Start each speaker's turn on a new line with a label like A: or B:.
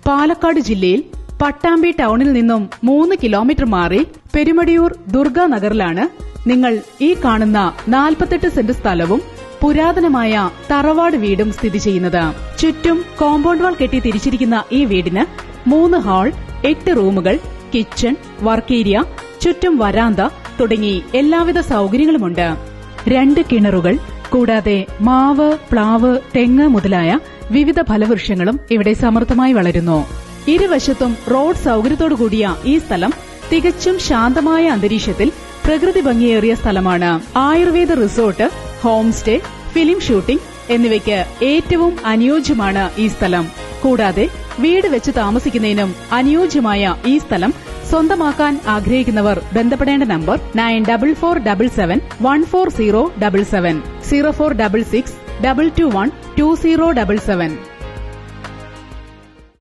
A: പാലക്കാട് ജില്ലയിൽ പട്ടാമ്പി ടൌണിൽ നിന്നും 3 കിലോമീറ്റർ മാറി പെരുമടിയൂർ ദുർഗാനഗറിലാണ് നിങ്ങൾ ഈ കാണുന്ന 48 സെന്റ് സ്ഥലവും പുരാതനമായ തറവാട് വീടും സ്ഥിതി ചെയ്യുന്നത്. ചുറ്റും കോമ്പൗണ്ട് വാൾ കെട്ടി തിരിച്ചിരിക്കുന്ന ഈ വീടിന് 3 ഹാൾ, 8 റൂമുകൾ, കിച്ചൺ, വർക്ക് ഏരിയ, ചുറ്റും വരാന്ത തുടങ്ങി എല്ലാവിധ സൌകര്യങ്ങളുമുണ്ട്. 2 കിണറുകൾ കൂടാതെ മാവ്, പ്ലാവ്, തെങ്ങ് മുതലായ വിവിധ ഫലവൃക്ഷങ്ങളും ഇവിടെ സമൃദ്ധമായി വളരുന്നു. ഇരുവശത്തും റോഡ് സൌകര്യത്തോടുകൂടിയ ഈ സ്ഥലം തികച്ചും ശാന്തമായ അന്തരീക്ഷത്തിൽ പ്രകൃതി ഭംഗിയേറിയ സ്ഥലമാണ്. Ayurveda resort, home stay, film shooting എന്നിവയ്ക്ക് ഏറ്റവും അനുയോജ്യമാണ് ഈ സ്ഥലം. കൂടാതെ വീട് വെച്ച് താമസിക്കുന്നതിനും അനുയോജ്യമായ ഈ സ്ഥലം സ്വന്തമാക്കാൻ ആഗ്രഹിക്കുന്നവർ ബന്ധപ്പെടേണ്ട നമ്പർ 9447714077 0466 221 2077.